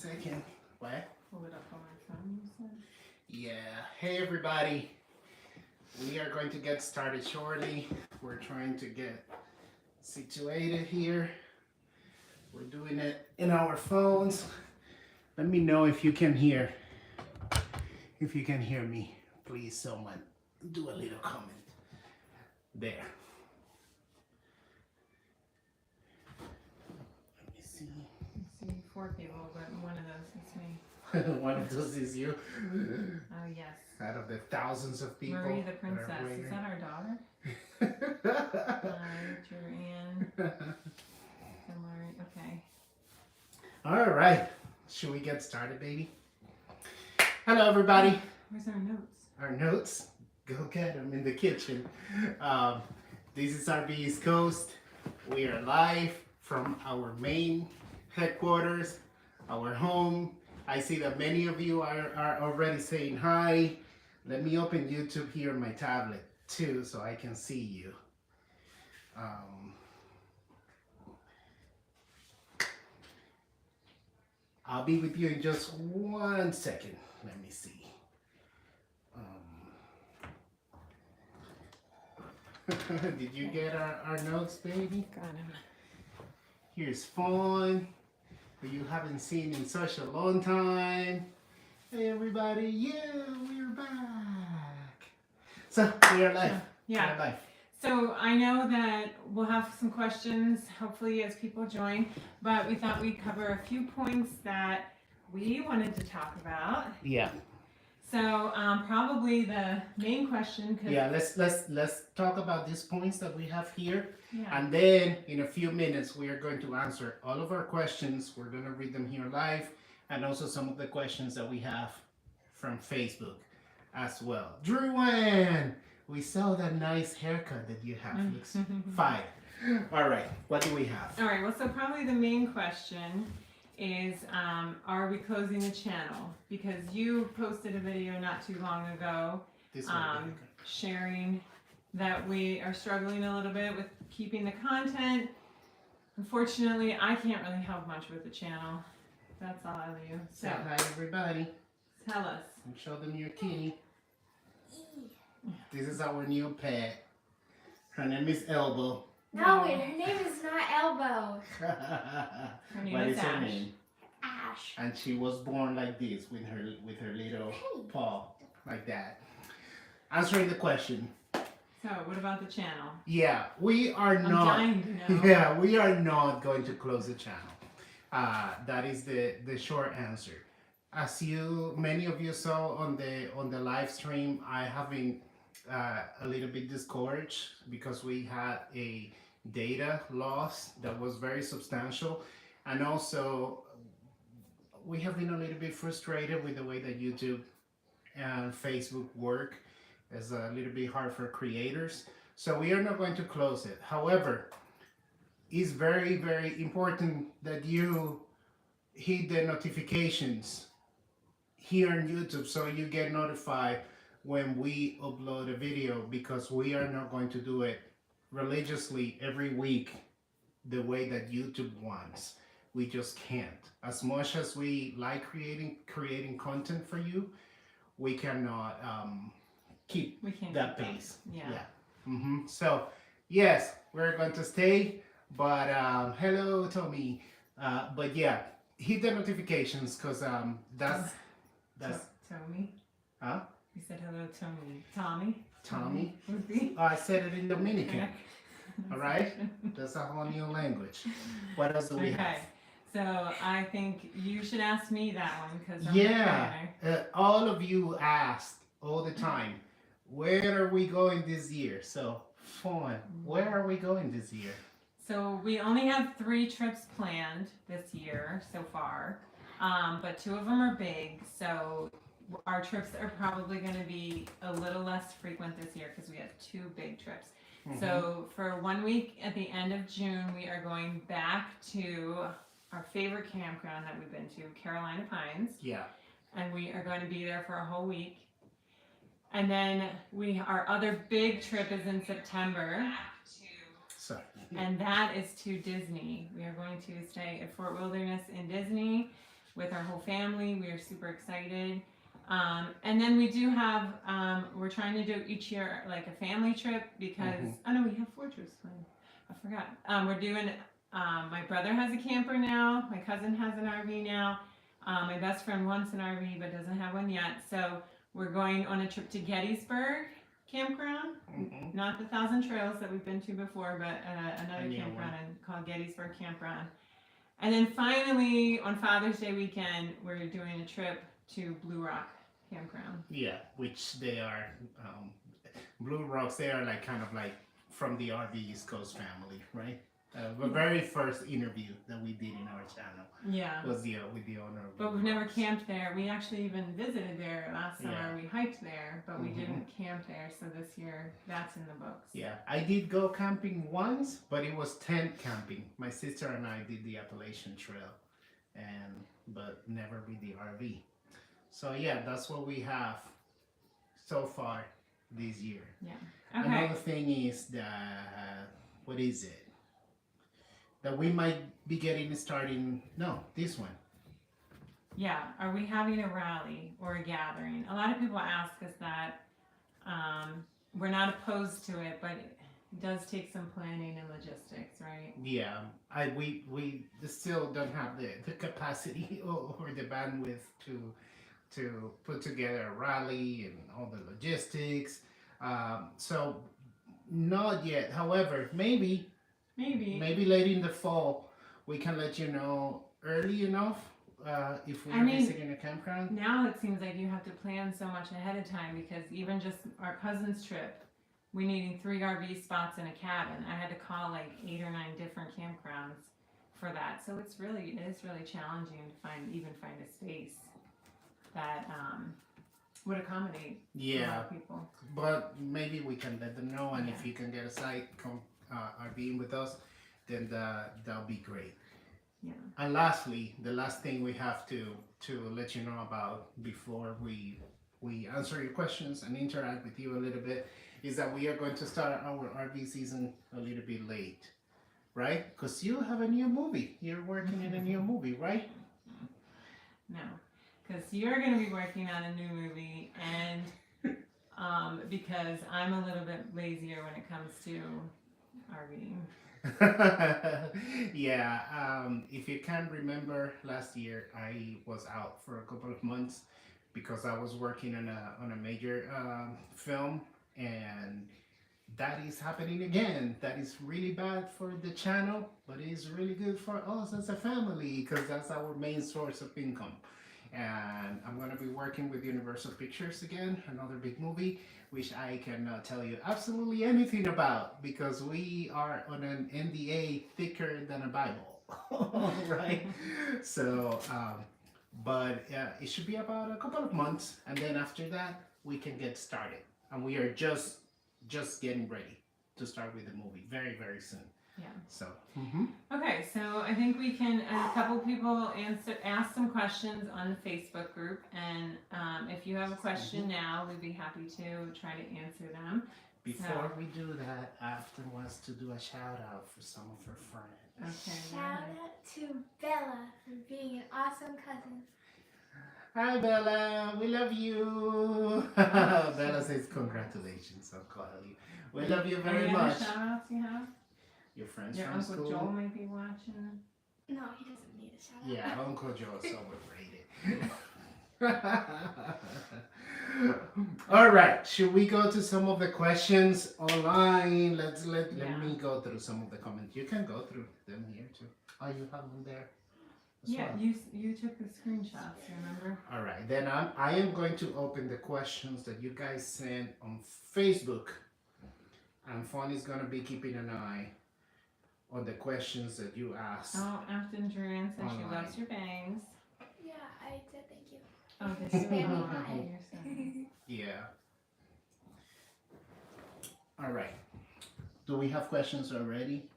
second. What? Pull it up on my phone, you said? Yeah. Hey, everybody. We are going to get started shortly. We're trying to get situated here. We're doing it in our phones. Let me know if you can hear. If you can hear me, please, someone do a little comment. There. Let me see. I see 4 people, but one of those is me. One of those is you. Oh, yes. Out of the thousands of people. Marie the Princess. Is that our daughter? Hi, Joanne. And Marie. Okay. All right. Should we get started, baby? Hello, everybody. Where's our notes? Our notes? Go get them in the kitchen. This is RB East Coast. We are live from our main headquarters, our home. I see that many of you are already saying hi. Let me open YouTube here on my tablet too so I can see you. I'll be with you in just 1 second. Let me see. Did you get our notes, baby? Got him. Here's Fawn, who you haven't seen in such a long time. Hey everybody, yeah, we're back. So we are live. Yeah. We're live. So I know that we'll have some questions, hopefully, as people join, but we thought we'd cover a few points that we wanted to talk about. Yeah. So probably the main question. Yeah. Let's talk about these points that we have here, Yeah. and then in a few minutes we are going to answer all of our questions. We're going to read them here live, and also some of the questions that we have from Facebook as well. Druan, we saw that nice haircut that you have. Looks fine. All right. What do we have? All right. Well, so probably the main question is, are we closing the channel? Because you posted a video not too long ago This one. sharing that we are struggling a little bit with keeping the content. Unfortunately, I can't really help much with the channel. That's all I do. So, Say hi, everybody. tell us. And show them your kitty. This is our new pet. Her name is Elbow. No, her name is not Elbow. Her name What is is her Ash. name? Ash. And she was born like this with her little paw like that. Answering the question. So, what about the channel? Yeah, we are I'm not. dying to know. Yeah, we are not going to close the channel. That is the short answer. As many of you saw on the live stream, I have been a little bit discouraged because we had a data loss that was very substantial, and also we have been a little bit frustrated with the way that YouTube and Facebook work. It's a little bit hard for creators, so we are not going to close it. However, it's very, very important that you hit the notifications here on YouTube so you get notified when we upload a video, because we are not going to do it religiously every week the way that YouTube wants. We just can't. As much as we like creating content for you, we cannot keep that pace. Yeah. So yes, we're going to stay, but hello Tommy. But yeah, hit the notifications, because that's Tommy? Huh? You said hello, Tommy. Tommy? Tommy? Would be? Oh, I said it in Dominican. All right? That's a whole new language. What else do we Okay. have? So I think you should ask me that one, because I'm Yeah, the trainer. all of you asked all the time, where are we going this year? So, Fawn, where are we going this year? So we only have 3 trips planned this year so far, but 2 of them are big. So our trips are probably going to be a little less frequent this year because we have 2 big trips. So for 1 week at the end of June, we are going back to our favorite campground that we've been to, Carolina Pines. Yeah. And we are going to be there for a whole week. And then our other big trip is in September. Sorry. And that is to Disney. We are going to stay at Fort Wilderness in Disney. with our whole family. We are super excited. And then we do have, we're trying to do each year like a family trip because, oh no, we have 4 trips planned. I forgot. We're doing, my brother has a camper now. My cousin has an RV now. My best friend wants an RV but doesn't have one yet. So we're going on a trip to Gettysburg Campground. Not the Thousand Trails that we've been to before, but another campground called Gettysburg Campground. And then finally, on Father's Day weekend, we're doing a trip to Blue Rock Campground. Yeah, which they are, Blue Rocks, they are like kind of like from the RV East Coast family, right? The very first interview that we did in our channel Yeah. was with the owner of But Blue we've never Rocks. camped there. We actually even visited there last summer. Yeah. We hiked there, but we didn't camp there. So this year, that's in the books. Yeah, I did go camping once, but it was tent camping. My sister and I did the Appalachian Trail, but never with the RV. So yeah, that's what we have so far this year. Yeah. Okay. Another thing is that what is it? That we might be getting starting. No, this one. Yeah. Are we having a rally or a gathering? A lot of people ask us that. We're not opposed to it, but it does take some planning and logistics, right? Yeah, we still don't have the capacity or the bandwidth to put together a rally and all the logistics. So not yet. However, maybe late in the fall we can let you know early enough if we're visiting a campground. Now it seems like you have to plan so much ahead of time because even just our cousin's trip, we needing 3 RV spots in a cabin. I had to call like 8 or 9 different campgrounds for that. So it is really challenging to find a space that would accommodate a lot of people. But maybe we can let them know, and if you can get a site, come RVing with us, then that'll be great. Yeah. And lastly, the last thing we have to let you know about before we answer your questions and interact with you a little bit is that we are going to start our RV season a little bit late, right? Because you have a new movie. You're working in a new movie, right? No, because you're going to be working on a new movie, and because I'm a little bit lazier when it comes to RVing. Yeah, if you can remember last year, I was out for a couple of months because I was working on a major film, and that is happening again. That is really bad for the channel, but it's really good for us as a family because that's our main source of income. And I'm going to be working with Universal Pictures again, another big movie, which I cannot tell you absolutely anything about because we are on an NDA thicker than a Bible, right? So, but it should be about a couple of months, and then after that, we can get started. And we are just getting ready to start with the movie very, very soon. Yeah. So. Okay, so I think we can. A couple people ask some questions on the Facebook group, and if you have a question now, we'd be happy to try to answer them. Before we do that, Afton wants to do a shout out for some of her friends. Okay. Shout out to Bella for being an awesome cousin. Hi Bella, we love you. Bella says congratulations, Uncle Ali. We love you very much. Shout outs you have? Your friends Your from Uncle school? Joel might be watching. No, he doesn't need a shout out. Yeah, Uncle Joe is overrated. All right, should we go to some of the questions online? Let me go through some of the comments. You can go through them here too. Oh, you have them there. Yeah, well. you took the screenshots, remember? All right, then I am going to open the questions that you guys sent on Facebook, and Fonny's gonna be keeping an eye on the questions that you asked. Oh, Afton Duran said she Online. loves your bangs. Yeah, I said thank you. Oh, this is Very oh, kind. you're so- Yeah. All right. Do we have questions already?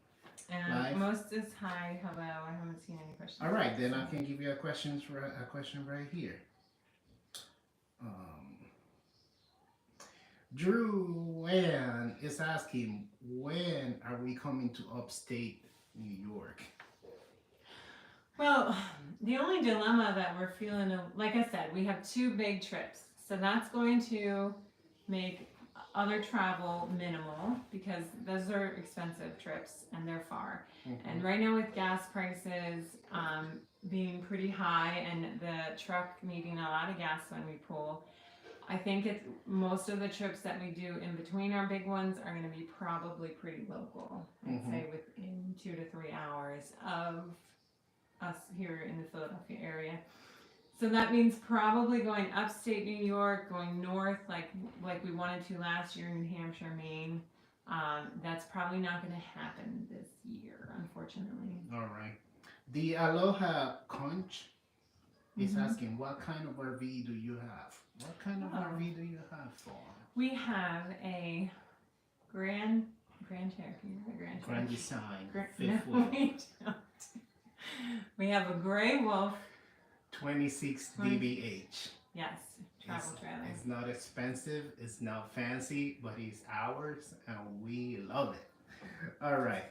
And Live? most is hi, hello. I haven't seen any questions. All right, then so- I can give you a question right here. Drew Ann is asking, when are we coming to upstate New York? Well, the only dilemma that we're feeling, like I said, we have two big trips. So that's going to make other travel minimal because those are expensive trips and they're far. And right now, with gas prices being pretty high and the truck needing a lot of gas when we pull, I think it's most of the trips that we do in between our big ones are going to be probably pretty local. I'd say within 2 to 3 hours of us here in the Philadelphia area. So that means probably going upstate New York, going north like we wanted to last year in New Hampshire, Maine. That's probably not going to happen this year, unfortunately. All right. The Aloha Conch is asking, what kind of RV do you have? What kind of RV do you have for? We have a Grand Cherokee. Grand Design, No, fifth wheel, we don't. We have a Gray Wolf. 26 DBH. Yes, travel trailer. It's not expensive, it's not fancy, but it's ours and we love it. All right.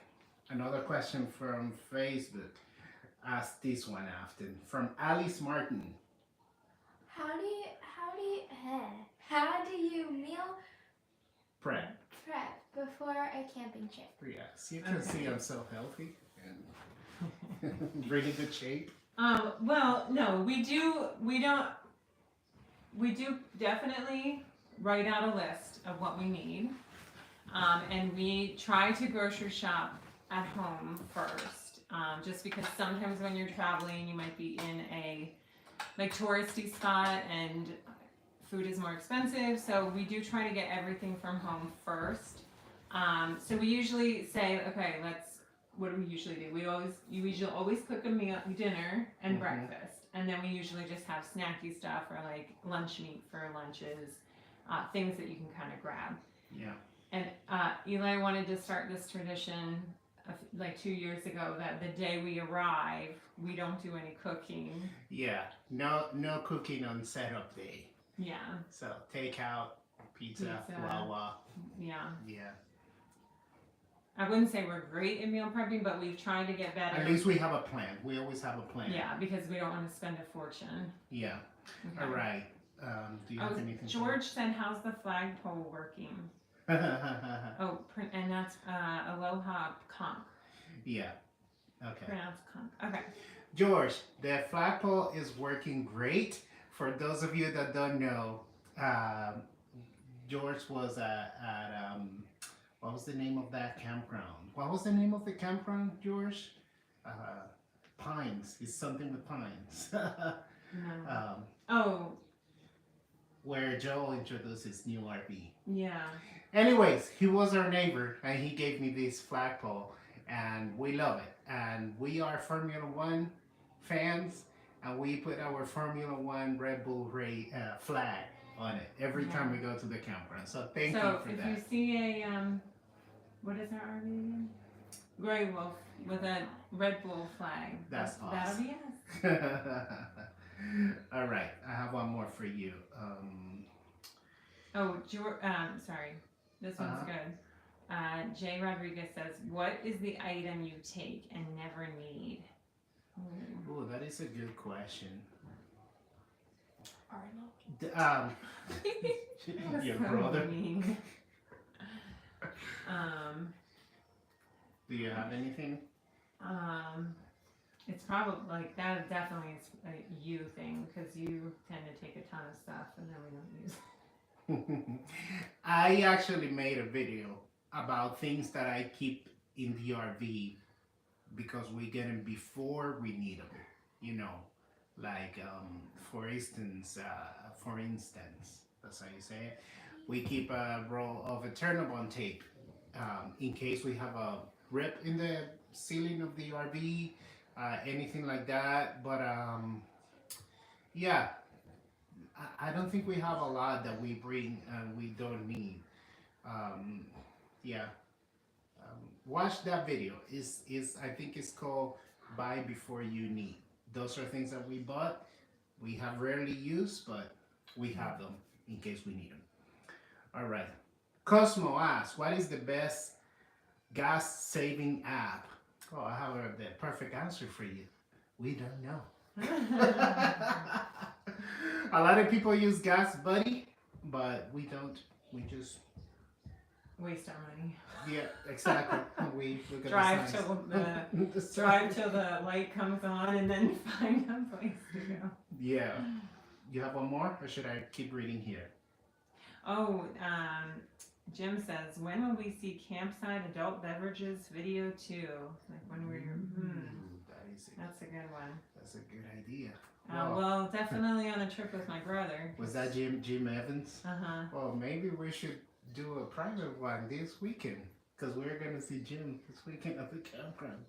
Another question from Facebook. Ask this one often. From Alice Martin. How do you meal Prep. prep before a camping trip? Yes, you can see I'm so healthy and really good shape. Well, no, we do definitely write out a list of what we need. And we try to grocery shop at home first. Just because sometimes when you're traveling, you might be in a like touristy spot and food is more expensive. So we do try to get everything from home first. So we usually say, okay, what do we usually do? You usually always cook a meal, dinner and breakfast. And then we usually just have snacky stuff or like lunch meat for lunches, things that you can kind of grab. Yeah. And Eli wanted to start this tradition like 2 years ago that the day we arrive, we don't do any cooking. Yeah. No cooking on setup day. Yeah. So takeout, pizza. Wawa. Yeah. Yeah. I wouldn't say we're great at meal prepping, but we've tried to get better. At least we have a plan. We always have a plan. Yeah, because we don't want to spend a fortune. Yeah. Okay. All right. Do you have anything? George said, "How's the flagpole working?" Oh, and that's Aloha Conch. Yeah. Okay. Pronounced Conch. Okay. George, the flagpole is working great. For those of you that don't know, George was at what was the name of that campground? What was the name of the campground, George? Pines. It's something with pines. No. Where Joe introduced his new RV. Yeah. Anyways, he was our neighbor and he gave me this flagpole and we love it. And we are Formula One fans and we put our Formula One Red Bull flag on it every time we go to the campground. So thank you for that. So if you see a, what is our RV again? Gray Wolf with a Red Bull flag. That's That'll awesome. be us. All right, I have one more for you. Sorry. This one's good. Jay Rodriguez says, "What is the item you take and never need?" Oh, that is a good question. Arnold. Your So brother. mean. Do you have anything? It's probably like that. Definitely is a you thing because you tend to take a ton of stuff and then we don't use. I actually made a video about things that I keep in the RV because we get them before we need them. You know, like for instance, that's how you say it. We keep a roll of a turn-on tape in case we have a rip in the ceiling of the RV, anything like that. But yeah, I don't think we have a lot that we bring and we don't need. Yeah, watch that video. Is I think it's called "Buy Before You Need." Those are things that we bought. We have rarely used, but we have them in case we need them. All right. Cosmo asks, "What is the best gas saving app?" Oh, I have the perfect answer for you. We don't know. A lot of people use gas buddy, but we don't. We just Waste our money. yeah, exactly. We look at Drive the signs. till The drive signs. till the light comes on and then find a place to go. Yeah. You have one more, or should I keep reading here? Oh, Jim says, when will we see campsite adult beverages video too? Like when we're Ooh, that's a good one. that's a good idea. Well, definitely on a trip with my brother. Was that Jim Evans? Uh-huh. Well, maybe we should do a private one this weekend, because we're gonna see Jim this weekend at the campground.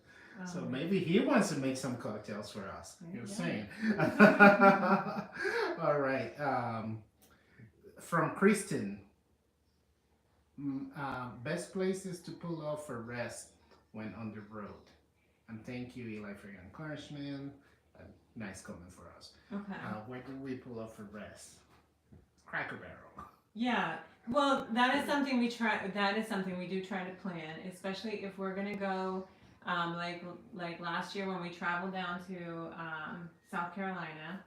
So maybe he wants to make some cocktails for us. You're saying. All right. From Kristen. Best places to pull off for rest when on the road. And thank you, Eli, for your encouragement. A nice comment for us. Okay. Where do we pull off for rest? Cracker Barrel. Yeah. Well, that is something we try. That is something we do try to plan, especially if we're gonna go. Like last year when we traveled down to South Carolina,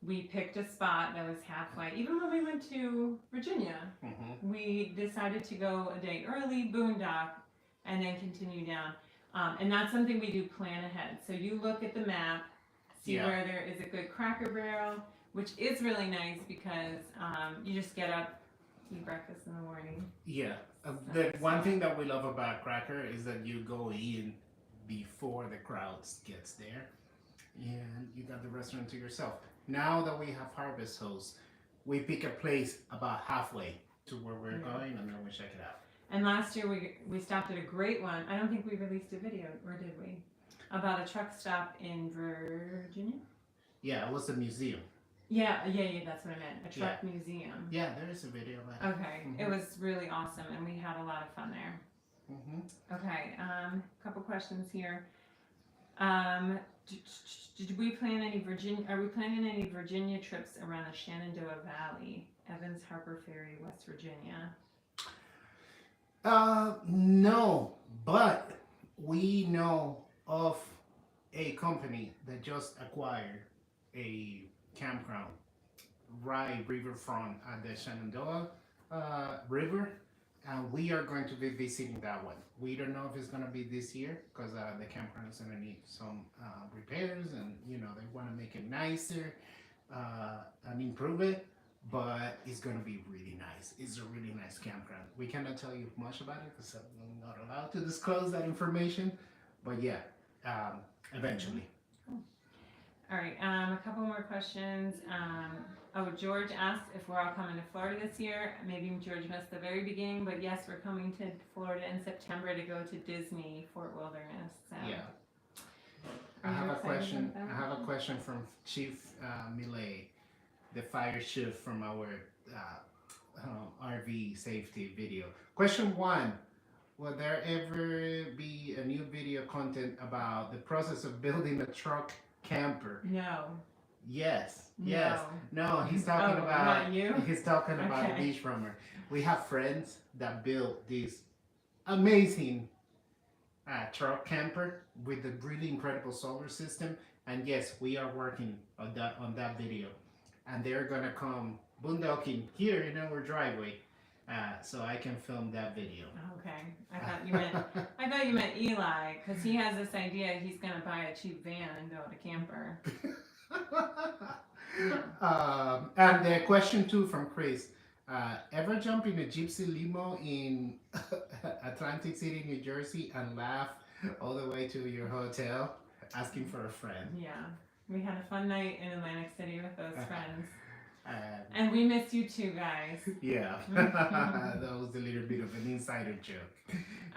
we picked a spot that was halfway. Even when we went to Virginia, we decided to go a day early, boondock, and then continue down. And that's something we do plan ahead. So you look at the map, see where there is a good Cracker Barrel, which is really nice because you just get up, eat breakfast in the morning. Yeah. The one thing that we love about Cracker is that you go in before the crowds gets there, and you got the restaurant to yourself. Now that we have Harvest Host, we pick a place about halfway to where we're going, and then we check it out. And last year we stopped at a great one. I don't think we released a video, or did we? About a truck stop in Virginia? Yeah, it was a museum. Yeah, that's what I meant. A truck museum. Yeah, there is a video about it. Okay, it was really awesome, and we had a lot of fun there. Okay, couple questions here. Did we plan any Virginia? Are we planning any Virginia trips around the Shenandoah Valley, Evans Harbor Ferry, West Virginia? No, but we know of a company that just acquired a campground right riverfront at the Shenandoah River, and we are going to be visiting that one. We don't know if it's going to be this year because the campground is going to need some repairs, and they want to make it nicer and improve it. But it's going to be really nice. It's a really nice campground. We cannot tell you much about it because I'm not allowed to disclose that information. But yeah, eventually. Cool. All right, a couple more questions. George asked if we're all coming to Florida this year. Maybe George missed the very beginning, but yes, we're coming to Florida in September to go to Disney Fort Wilderness. So. Yeah. I have a question from Chief Millet, the fire chief from our RV safety video. Question 1. Will there ever be a new video content about the process of building a truck camper? No. Yes. No. No, he's talking about not you? He's talking about a Okay. beach rummer. We have friends that built this amazing truck camper with a really incredible solar system, and yes, we are working on that video, and they're gonna come boondocking here in our driveway, so I can film that video. Okay, I thought you meant Eli, because he has this idea he's gonna buy a cheap van and build a camper. And the question 2 from Chris. Ever jump in a gypsy limo in Atlantic City, New Jersey, and laugh all the way to your hotel asking for a friend? Yeah, we had a fun night in Atlantic City with those friends. And we missed you too, guys. Yeah, that was a little bit of an insider joke.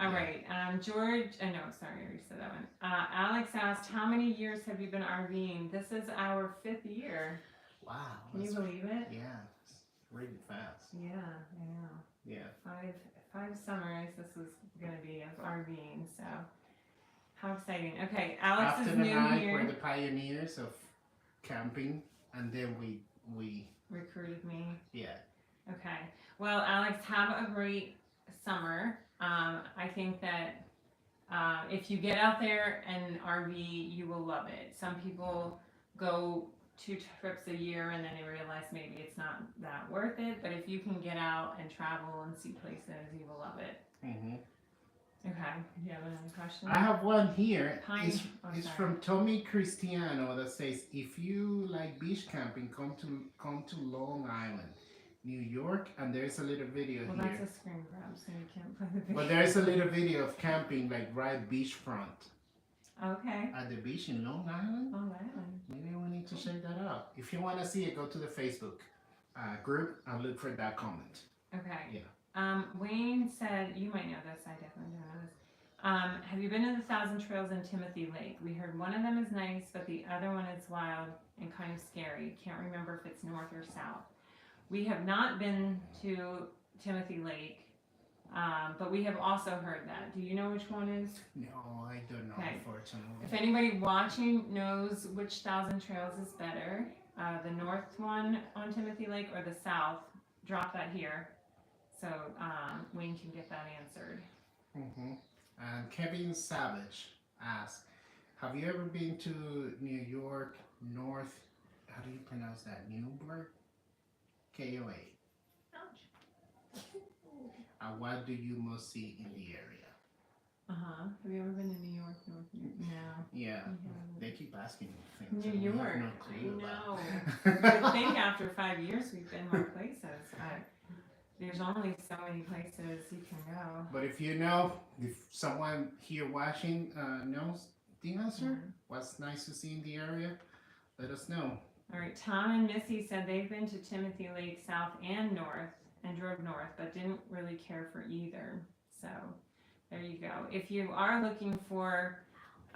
All right, George, sorry, I already said that one. Alex asked, how many years have you been RVing? This is our 5th year. Wow. Can you believe it? Yeah, it's really fast. Yeah, I know. Yeah. Five summers this is going to be of RVing, so how exciting. Okay, Alex After is the new night, here. we're the pioneers of camping, and then we Recruited me. yeah. Okay. Well, Alex, have a great summer. I think that If you get out there and RV, you will love it. Some people go 2 trips a year and then they realize maybe it's not that worth it. But if you can get out and travel and see places, you will love it. Mm-hmm. Okay. Do you have another question? I have one here. Pine- It's sorry. from Tommy Cristiano that says, if you like beach camping, come to Long Island, New York, and there's a little video Well, here. that's a screen grab, so you can't play the video. But there's a little video of camping like right beachfront Okay. at the beach in Long Island. Long Island. Maybe we need to check that out. If you want to see it, go to the Facebook group and look for that comment. Okay. Yeah. Wayne said, you might know this, I definitely don't know this. Have you been to the Thousand Trails in Timothy Lake? We heard one of them is nice, but the other one is wild and kind of scary. Can't remember if it's north or south. We have not been to Timothy Lake, but we have also heard that. Do you know which one is? No, I don't know, Okay. unfortunately. If anybody watching knows which Thousand Trails is better, the north one on Timothy Lake or the south, drop that here. So Wayne can get that answered. Mm-hmm. And Kevin Savage asks, have you ever been to New York North, how do you pronounce that, Newburgh? KOA. What do you most see in the area? Have you ever been to New York? No. Yeah, We they keep asking me haven't. things. New and we have York. no clue I about. would think after 5 years we've been more places, but there's only so many places you can go. But if you know, if someone here watching knows the answer, what's nice to see in the area, let us know. All right, Tom and Missy said they've been to Timothy Lake South and North and drove north, but didn't really care for either. So there you go. If you are looking for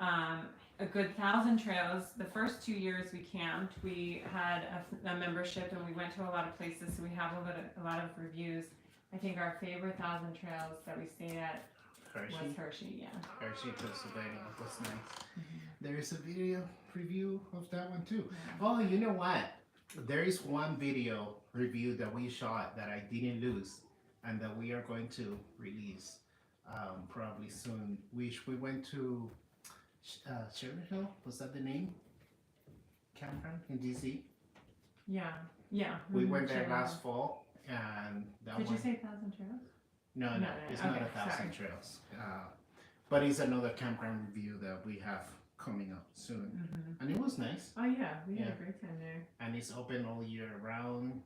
a good 1,000 trails, the first 2 years we camped, we had a membership and we went to a lot of places, so we have a lot of reviews. I think our favorite 1,000 trails that we stayed at was Hershey, yeah. Hershey, Pennsylvania. That's nice. There is a video preview of that one too. Oh, you know what? There is one video review that we shot that I didn't lose and that we are going to release probably soon. We went to Cherry Hill. Was that the name? Campground in DC. Yeah. We went there Cherry last Hill. fall, and that Did one. you say 1,000 trails? No, No, it's okay, not 1,000 sorry. trails. But it's another campground review that we have coming up soon, and it was nice. Oh yeah, we had Yeah. a great time there. And it's open all year round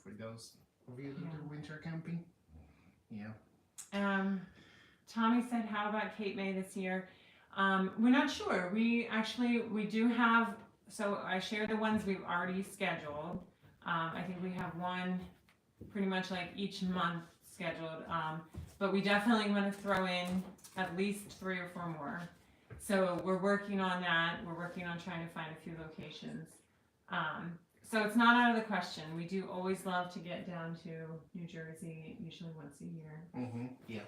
for those of you that do winter camping. Yeah. Tommy said, how about Cape May this year? We're not sure. We do have, so I share the ones we've already scheduled. I think we have one pretty much like each month scheduled. But we definitely want to throw in at least 3 or 4 more. So we're working on that. We're working on trying to find a few locations. So it's not out of the question. We do always love to get down to New Jersey, usually once a year. Yeah.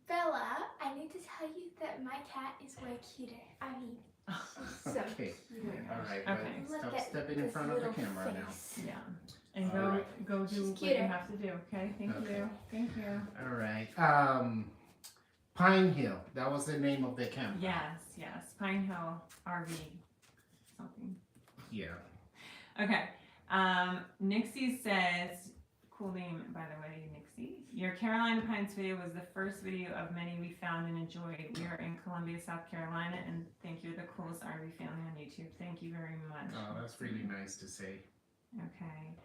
Bella, I need to tell you that my cat is way cuter. I mean, she's so Okay. cute. All right. Okay. But Look stop at stepping in this front of the little camera now. face. Yeah. And All go right. go do She's what you cuter. have to do. Okay. Thank Okay. you. Thank you. All right. Pine Hill. That was the name of the camp. Yes. Pine Hill RV. Something. Yeah. Okay. Nixie says, cool name by the way, Nixie. Your Carolina Pines video was the first video of many we found and enjoyed. We are in Columbia, South Carolina, and think you're the coolest RV family on YouTube. Thank you very much. Oh, that's really nice to say. Okay.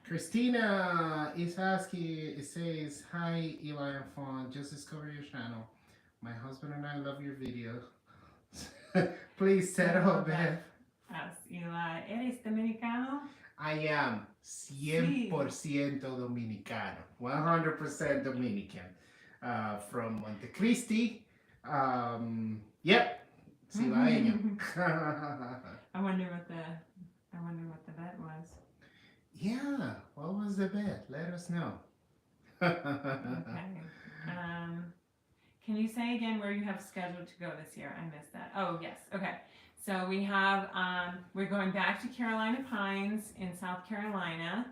Christina is asking, it says, hi Eli and Fawn, just discovered your channel. My husband and I love your videos. Please settle, Beth. Ask Eli, ¿eres dominicano? I am 100% Dominicano, 100% Dominican. From Monte Cristi. Yep. Cibaeño. I wonder what the bet was. Yeah, what was the bet? Let us know. Okay. Can you say again where you have scheduled to go this year? I missed that. Oh, yes. Okay. So we have, we're going back to Carolina Pines in South Carolina.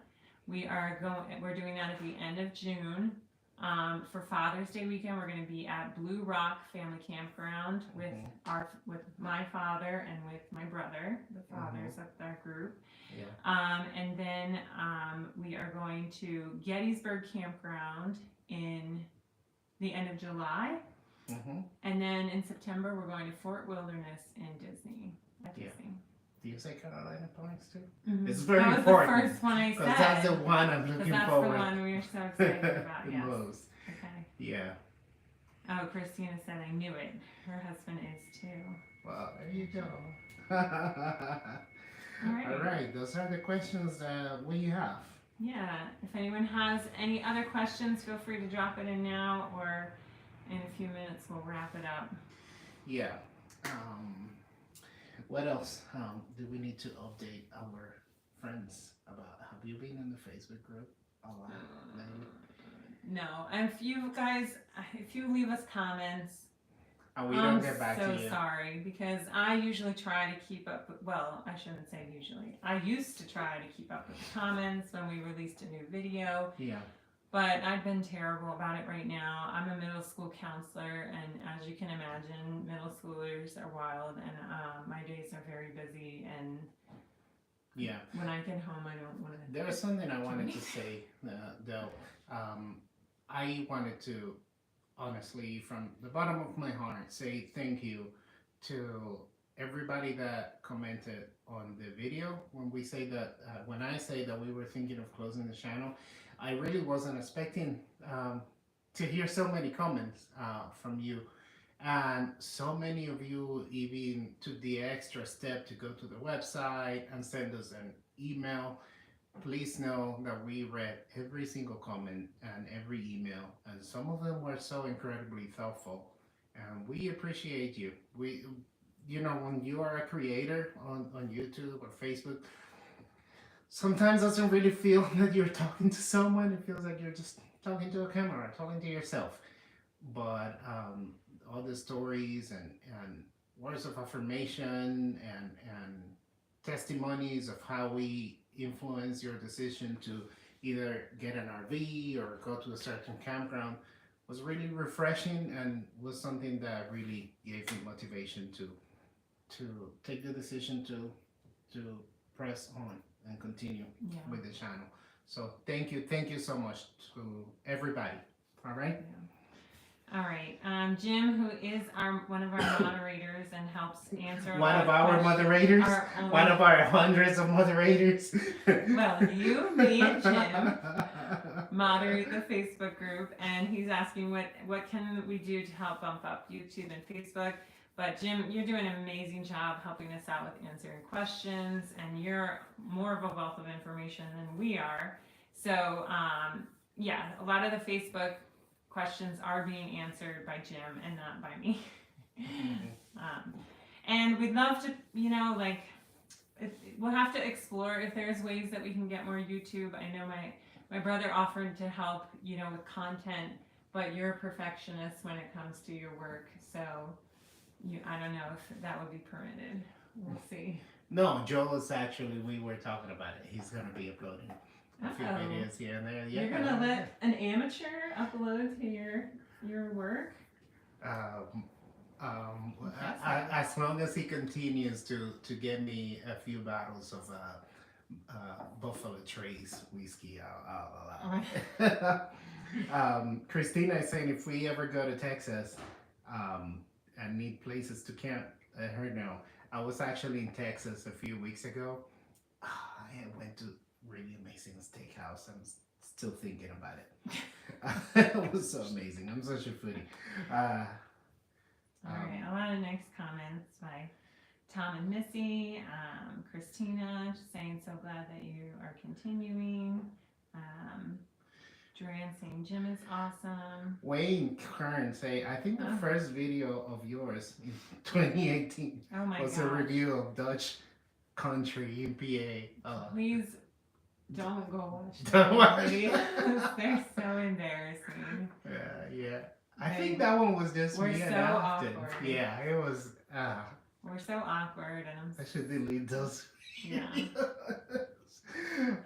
We're doing that at the end of June. For Father's Day weekend, we're going to be at Blue Rock Family Campground with my father and with my brother, the fathers of our group. Yeah. And then we are going to Gettysburg Campground in the end of July. And then in September, we're going to Fort Wilderness in Disney. At Yeah. Disney. Do you say Carolina Points too? Mm-hmm. It's very that was important. the first one I said. Because that's the one I'm looking that's forward. the one we are so excited about. The Yes. most. Okay. Yeah. Oh, Christina said I knew it. Her husband is too. Well, there you go. All right. All right. Those are the questions that we have. Yeah. If anyone has any other questions, feel free to drop it in now, or in a few minutes we'll wrap it up. Yeah. What else do we need to update our friends about? Have you been in the Facebook group a lot lately? No. And if you leave us comments, And we don't get back to I'm you. so sorry, because I usually try to keep up with, well, I shouldn't say usually. I used to try to keep up with the comments when we released a new video. Yeah. But I've been terrible about it right now. I'm a middle school counselor, and as you can imagine, middle schoolers are wild, and my days are very busy. And Yeah. when I get home, I don't want to. There was something I wanted to say, though. I wanted to, honestly, from the bottom of my heart, say thank you to everybody that commented on the video. When we say that, when I say that we were thinking of closing the channel, I really wasn't expecting to hear so many comments from you. And so many of you even took the extra step to go to the website and send us an email. Please know that we read every single comment and every email, and some of them were so incredibly thoughtful. And we appreciate you. When you are a creator on YouTube or Facebook, sometimes it doesn't really feel that you're talking to someone. It feels like you're just talking to a camera, talking to yourself. But all the stories and words of affirmation and testimonies of how we influence your decision to either get an RV or go to a certain campground was really refreshing, and was something that really gave me motivation to take the decision to press on and continue with the channel. So thank you so much to everybody. All right. Yeah. All right, Jim, who is one of our moderators and helps answer one of our moderators, one of our hundreds of moderators. Well, you, me, and Jim moderate the Facebook group, and he's asking what can we do to help bump up YouTube and Facebook. But Jim, you're doing an amazing job helping us out with answering questions, and you're more of a wealth of information than we are. So a lot of the Facebook questions are being answered by Jim and not by me. And we'd love to, we'll have to explore if there's ways that we can get more YouTube. I know my brother offered to help, with content, but you're a perfectionist when it comes to your work. So I don't know if that would be permitted. We'll see. No, Joel is actually, we were talking about it. He's going to be uploading a few videos here and there. You're going to let an amateur upload to your work? As long as he continues to get me a few bottles of Buffalo Trace whiskey, I'll allow it. Christina is saying if we ever go to Texas and need places to camp, let her know. I was actually in Texas a few weeks ago. I went to really amazing steakhouse. I'm still thinking about it. It was so amazing. I'm such a foodie. All right, a lot of nice comments by Tom and Missy. Christina saying so glad that you are continuing. Duran saying Jim is awesome. Wayne Kern say, I think the first video of yours in 2018 was a review of Dutch country in PA. Please don't go watch Don't watch. They're so embarrassing. Yeah. I think that one was just me and Austin. Awkward. Yeah, it was. We're so awkward, and I should delete those. Yeah.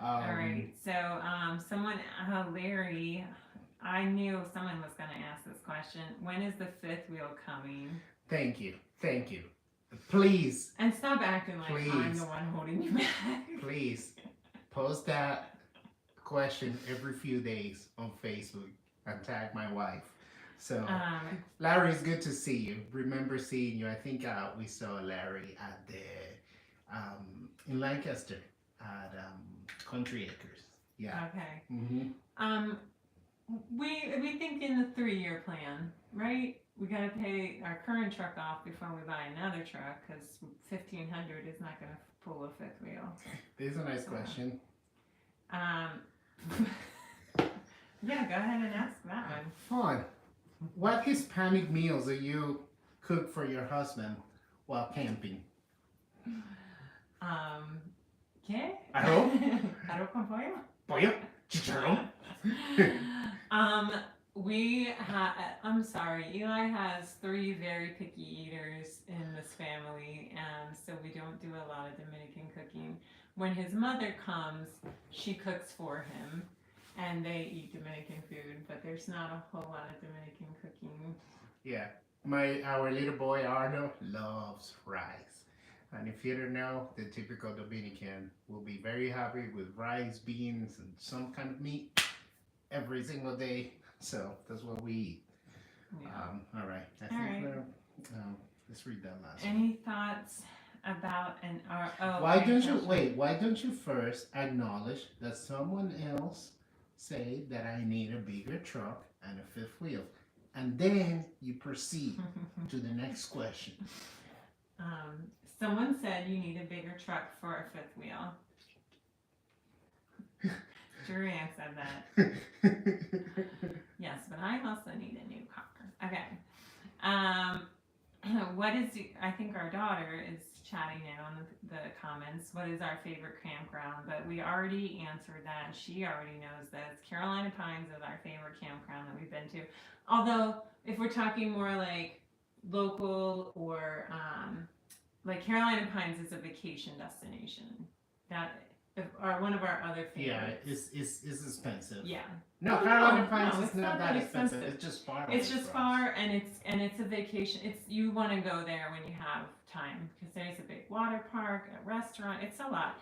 All right. So, Larry I knew someone was going to ask this question. When is the fifth wheel coming? Thank you. Thank you. Please, And stop acting like I'm Please. the one holding you back. please post that question every few days on Facebook and tag my wife. So, Um, Larry, it's good to see you. Remember seeing you. I think we saw Larry at the in Lancaster at Country Acres. Yeah. okay. Mm-hmm. Um, we think in the 3-year plan, right? We got to pay our current truck off before we buy another truck because 1,500 is not going to pull a fifth wheel. This is a nice question. Um, yeah, go ahead and ask that one. Fun. What Hispanic meals do you cook for your husband while camping? ¿Qué? Arroz. Arroz con pollo? Pollo, chicharrón. I'm sorry, Eli has 3 very picky eaters in this family, and so we don't do a lot of Dominican cooking. When his mother comes, she cooks for him, and they eat Dominican food, but there's not a whole lot of Dominican cooking. Yeah, our little boy Arno loves rice, and if you don't know, the typical Dominican will be very happy with rice, beans, and some kind of meat every single day. So that's what we eat. Yeah. All right. I All think right. we're. Let's read that last one. Any thoughts about an Why don't you first acknowledge that someone else say that I need a bigger truck and a fifth wheel, and then you proceed to the next question. Someone said you need a bigger truck for a fifth wheel. Julianne said that. Yes, but I also need a new car. Okay. I think our daughter is chatting in on the comments. What is our favorite campground? But we already answered that. She already knows this. Carolina Pines is our favorite campground that we've been to. Although, if we're talking more like local or like Carolina Pines is a vacation destination. Or one of our other favorites. Yeah, it's expensive. Yeah. No, Oh, Carolina no, Pines no, is it's not not that that expensive. expensive. It's just far. It's away just from us. far, and it's a vacation. You want to go there when you have time because there's a big water park, a restaurant. It's a lot.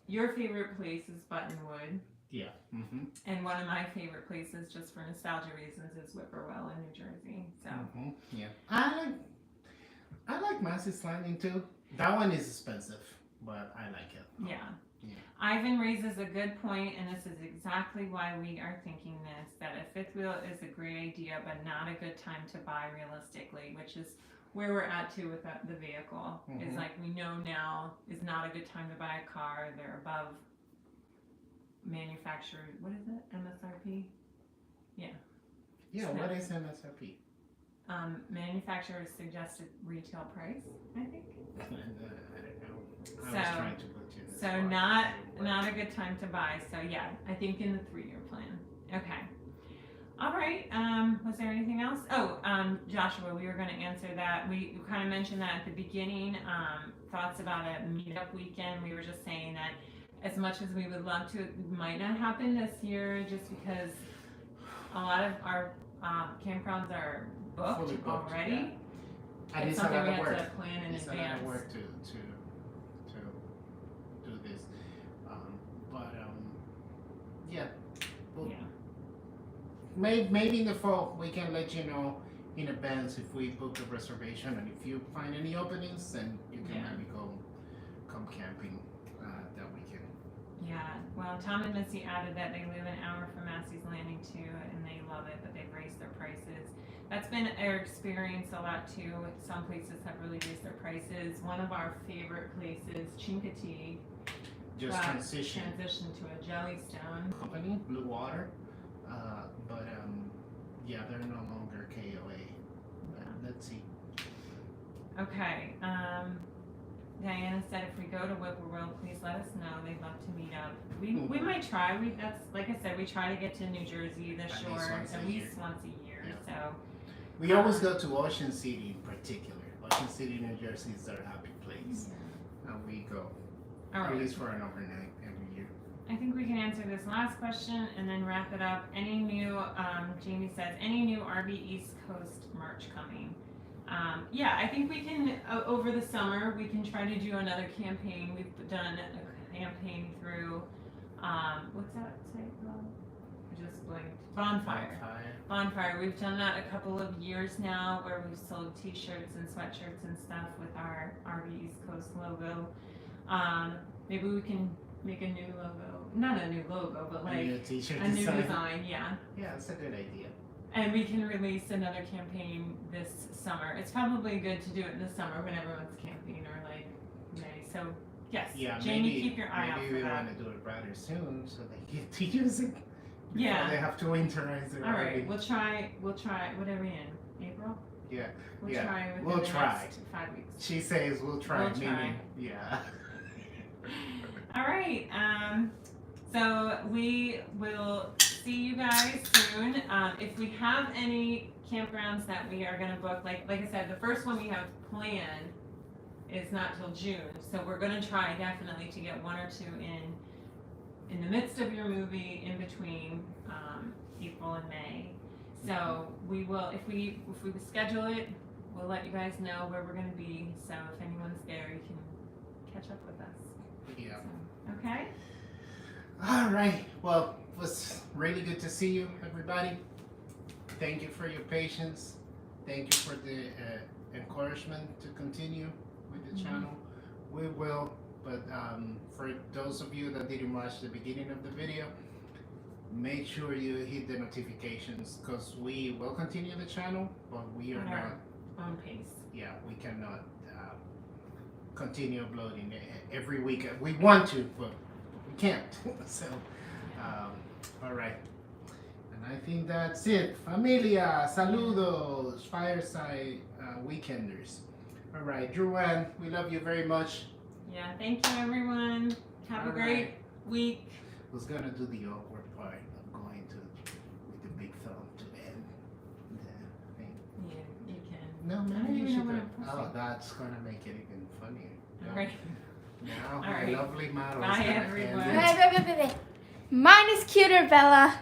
Your favorite place is Buttonwood, Yeah. Mm-hmm. and one of my favorite places, just for nostalgia reasons, is Whippoorwill in New Jersey. So Mm-hmm. Yeah. I like Massey's Landing too. That one is expensive, but I like it. yeah. Yeah. Ivan raises a good point, and this is exactly why we are thinking this, that a fifth wheel is a great idea, but not a good time to buy realistically, which is where we're at too with the vehicle. Is Mhm. like we know now is not a good time to buy a car. They're above manufacturer, what is it, MSRP? Yeah. So- What is MSRP? Manufacturer's suggested retail price, I think. I don't know. I was So- trying to put you in this So spot. not a good time to buy. So yeah, I think in the 3-year plan. Okay. All right. Was there anything else? Oh, Joshua, we were going to answer that. We kind of mentioned that at the beginning. Thoughts about a meetup weekend. We were just saying that as much as we would love to, it might not happen this year just because a lot of our campgrounds are booked, Fully booked, already. yeah. And It's it's a something lot we of have work. to plan in It's a advance. lot of work to do this. Yeah. Well, Yeah. maybe in the fall we can let you know in advance if we book a reservation, and if you find any openings, then you can Yeah. maybe come camping that weekend. Yeah, well, Tom and Missy added that they live an hour from Massey's Landing too, and they love it, but they've raised their prices. That's been our experience a lot too. Some places have really raised their prices. One of our favorite places, Chincoteague, Just transition to a Jellystone. company, Blue Water, but yeah, they're no longer KOA. But let's see. Okay, Diana said if we go to Whippoorwill, please let us know. They'd love to meet up. We might try. That's like I said, we try to get to New Jersey, the At least shore, once a at year. least once a year. Yeah. So. We always go to Ocean City in particular. Ocean City, New Jersey is our happy place. And we go All at right. least for an overnight every year. I think we can answer this last question and then wrap it up. Any new, Jamie says, any new RV East Coast merch coming? Yeah, I think we can, over the summer, we can try to do another campaign. We've done a campaign through, what's that site called? I just blinked. Bonfire. We've done that a couple of years now where we've sold t-shirts and sweatshirts and stuff with our RV East Coast logo. Maybe we can make a new logo. Not a new logo, but like A new t-shirt a new design. design, yeah. Yeah, that's a good idea. And we can release another campaign this summer. It's probably good to do it in the summer when everyone's camping or like May. So yes, Yeah, Jamie, maybe, keep your eye out maybe for we that. want to do it rather soon so they get to use it. Before Yeah. They have to winterize it. All right, we'll try. What are we in? April? Yeah. We'll Yeah, try within we'll the try. next 5 weeks. She says we'll try. We'll try. Meaning, yeah. All right. So we will see you guys soon. If we have any campgrounds that we are going to book, like I said, the first one we have planned is not till June. So we're going to try definitely to get 1 or 2 in the midst of your movie, in between April and May. So we will, if we schedule it, we'll let you guys know where we're going to be. So if anyone's there, you can catch up with us. Yeah. So, okay. All right. Well, it was really good to see you, everybody. Thank you for your patience. Thank you for the encouragement to continue with the channel. We will, but for those of you that didn't watch the beginning of the video, make sure you hit the notifications because we will continue the channel, but we are On not. our own pace. Yeah, we cannot continue uploading every week. We want to, but we can't. So, all right. And I think that's it. Familia, saludos, fireside weekenders. All right, Drewan, we love you very much. Yeah, thank you everyone. Have a All great right. week. Who's gonna do the awkward part of going to with the big thumb to end the thing? You can. No, I don't maybe you even know should. what I'm pressing. Oh, that's gonna make it even funnier. All right. Now All my right. lovely model Bye, is gonna everyone. end it. Mine is cuter, Bella.